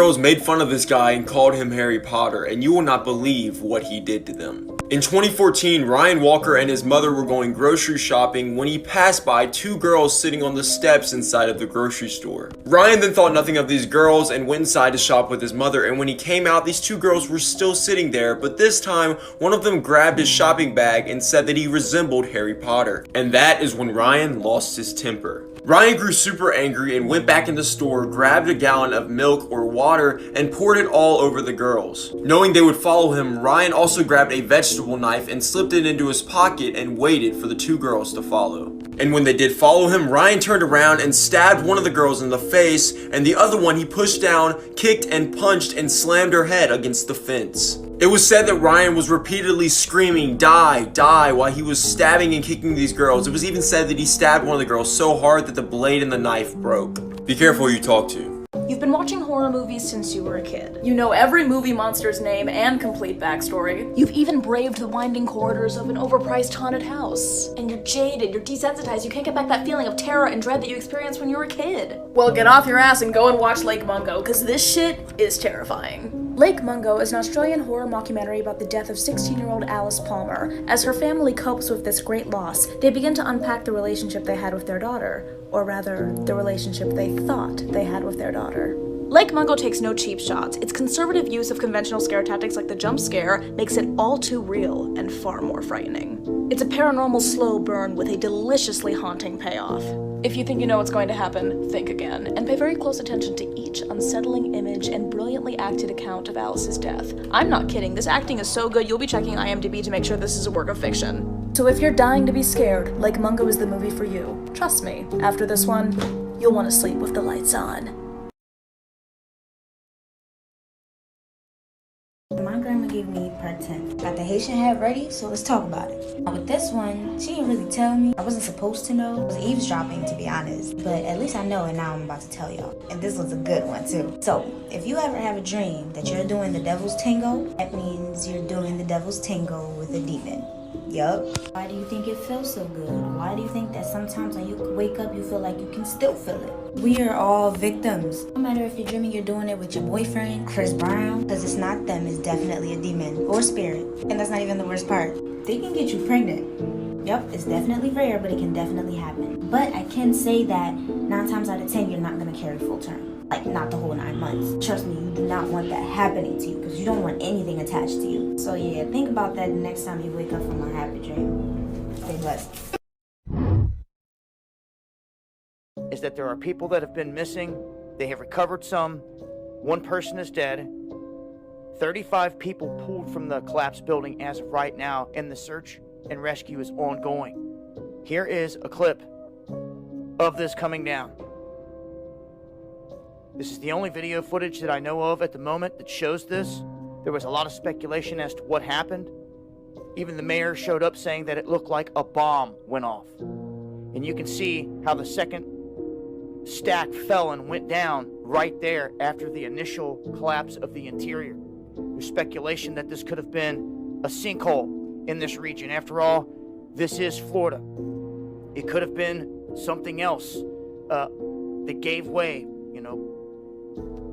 girls made fun of this guy and called him Harry Potter, and you will not believe what he did to them. In 2014, Ryan Walker and his mother were going grocery shopping when he passed by two girls sitting on the steps inside of the grocery store. Ryan then thought nothing of these girls and went inside to shop with his mother, and when he came out, these two girls were still sitting there, but this time, one of them grabbed his shopping bag and said that he resembled Harry Potter. And that is when Ryan lost his temper. Ryan grew super angry and went back in the store, grabbed a gallon of milk or water, and poured it all over the girls. Knowing they would follow him, Ryan also grabbed a vegetable knife and slipped it into his pocket and waited for the two girls to follow. And when they did follow him, Ryan turned around and stabbed one of the girls in the face, and the other one he pushed down, kicked and punched and slammed her head against the fence. It was said that Ryan was repeatedly screaming, "Die, die," while he was stabbing and kicking these girls. It was even said that he stabbed one of the girls so hard that the blade in the knife broke. Be careful who you talk to. You've been watching horror movies since you were a kid. You know every movie monster's name and complete backstory. You've even braved the winding corridors of an overpriced haunted house. And you're jaded, you're desensitized, you can't get back that feeling of terror and dread that you experienced when you were a kid. Well, get off your ass and go and watch Lake Mungo, cause this shit is terrifying. Lake Mungo is an Australian horror mockumentary about the death of 16-year-old Alice Palmer. As her family copes with this great loss, they begin to unpack the relationship they had with their daughter. Or rather, the relationship they thought they had with their daughter. Lake Mungo takes no cheap shots. Its conservative use of conventional scare tactics like the jump scare makes it all too real and far more frightening. It's a paranormal slow burn with a deliciously haunting payoff. If you think you know what's going to happen, think again, and pay very close attention to each unsettling image and brilliantly acted account of Alice's death. I'm not kidding, this acting is so good you'll be checking IMDb to make sure this is a work of fiction. So if you're dying to be scared, Lake Mungo is the movie for you. Trust me, after this one, you'll want to sleep with the lights on. My grandma gave me part 10. Got the Haitian hat ready, so let's talk about it. Now with this one, she didn't really tell me. I wasn't supposed to know. I was eavesdropping, to be honest. But at least I know, and now I'm about to tell y'all. And this was a good one, too. So, if you ever have a dream that you're doing the devil's tango, that means you're doing the devil's tango with a demon. Yup. Why do you think it feels so good? Why do you think that sometimes when you wake up, you feel like you can still feel it? We are all victims. No matter if you're dreaming you're doing it with your boyfriend, Chris Brown, because it's not them, it's definitely a demon or spirit. And that's not even the worst part. They can get you pregnant. Yep, it's definitely rare, but it can definitely happen. But I can say that 9 times out of 10, you're not going to carry full term. Like, not the whole 9 months. Trust me, you do not want that happening to you because you don't want anything attached to you. So yeah, think about that the next time you wake up from a happy dream. Stay blessed. Is that there are people that have been missing. They have recovered some. 1 person is dead. 35 people pulled from the collapsed building as of right now, and the search and rescue is ongoing. Here is a clip of this coming down. This is the only video footage that I know of at the moment that shows this. There was a lot of speculation as to what happened. Even the mayor showed up saying that it looked like a bomb went off. And you can see how the second stack fell and went down right there after the initial collapse of the interior. There's speculation that this could have been a sinkhole in this region. After all, this is Florida. It could have been something else that gave way, you know,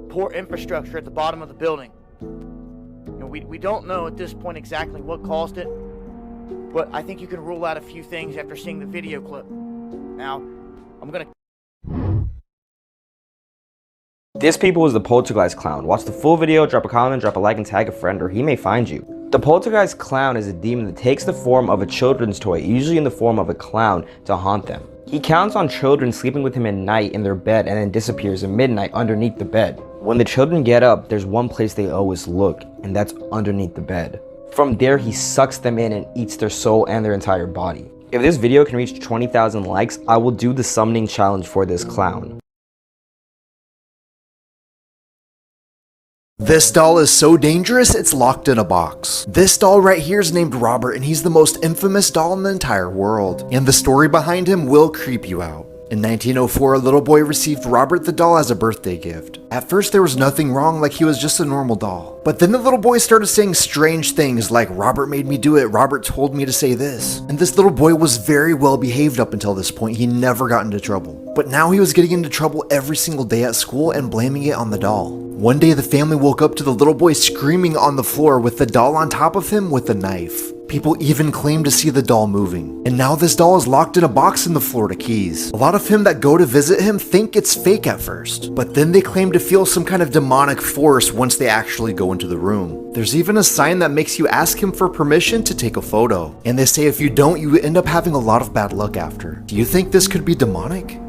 poor infrastructure at the bottom of the building. You know, we don't know at this point exactly what caused it, but I think you can rule out a few things after seeing the video clip. Now, I'm gonna... This people is the Poltergeist Clown. Watch the full video, drop a comment, drop a like, and tag a friend, or he may find you. The Poltergeist Clown is a demon that takes the form of a children's toy, usually in the form of a clown, to haunt them. He counts on children sleeping with him at night in their bed and then disappears at midnight underneath the bed. When the children get up, there's one place they always look, and that's underneath the bed. From there, he sucks them in and eats their soul and their entire body. If this video can reach 20,000 likes, I will do the summoning challenge for this clown. This doll is so dangerous, it's locked in a box. This doll right here is named Robert, and he's the most infamous doll in the entire world. And the story behind him will creep you out. In 1904, a little boy received Robert the doll as a birthday gift. At first, there was nothing wrong, like he was just a normal doll. But then the little boy started saying strange things like, "Robert made me do it, Robert told me to say this." And this little boy was very well behaved up until this point. He never got into trouble. But now he was getting into trouble every single day at school and blaming it on the doll. One day the family woke up to the little boy screaming on the floor with the doll on top of him with a knife. People even claim to see the doll moving. And now this doll is locked in a box in the Florida Keys. A lot of him that go to visit him think it's fake at first, but then they claim to feel some kind of demonic force once they actually go into the room. There's even a sign that makes you ask him for permission to take a photo. And they say if you don't, you end up having a lot of bad luck after. Do you think this could be demonic?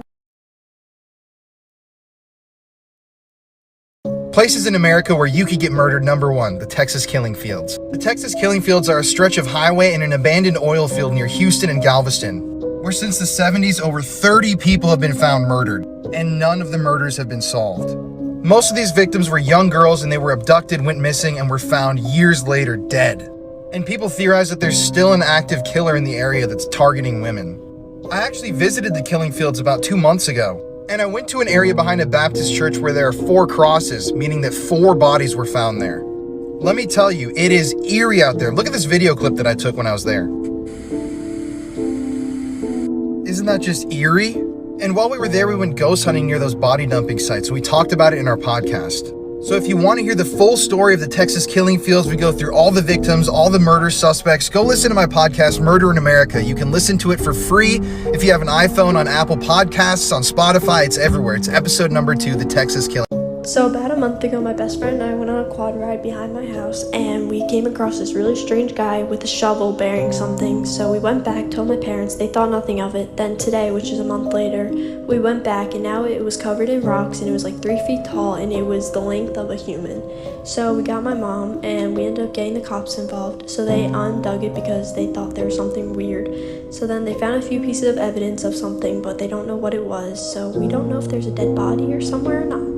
Places in America where you could get murdered. Number 1, the Texas Killing Fields. The Texas Killing Fields are a stretch of highway and an abandoned oil field near Houston and Galveston, where since the 70s, over 30 people have been found murdered, and none of the murders have been solved. Most of these victims were young girls and they were abducted, went missing, and were found years later dead. And people theorize that there's still an active killer in the area that's targeting women. I actually visited the Killing Fields about 2 months ago. And I went to an area behind a Baptist church where there are 4 crosses, meaning that 4 bodies were found there. Let me tell you, it is eerie out there. Look at this video clip that I took when I was there. Isn't that just eerie? And while we were there, we went ghost hunting near those body dumping sites, so we talked about it in our podcast. So if you want to hear the full story of the Texas Killing Fields, we go through all the victims, all the murder suspects, go listen to my podcast, Murder in America. You can listen to it for free if you have an iPhone, on Apple Podcasts, on Spotify. It's everywhere. It's episode number 2, the Texas Killing. So about a month ago, my best friend and I went on a quad ride behind my house, and we came across this really strange guy with a shovel bearing something. So we went back, told my parents, they thought nothing of it. Then today, which is a month later, we went back, and now it was covered in rocks, and it was like 3 feet tall, and it was the length of a human. So we got my mom, and we ended up getting the cops involved. So they undug it because they thought there was something weird. So then they found a few pieces of evidence of something, but they don't know what it was. So we don't know if there's a dead body or somewhere or not.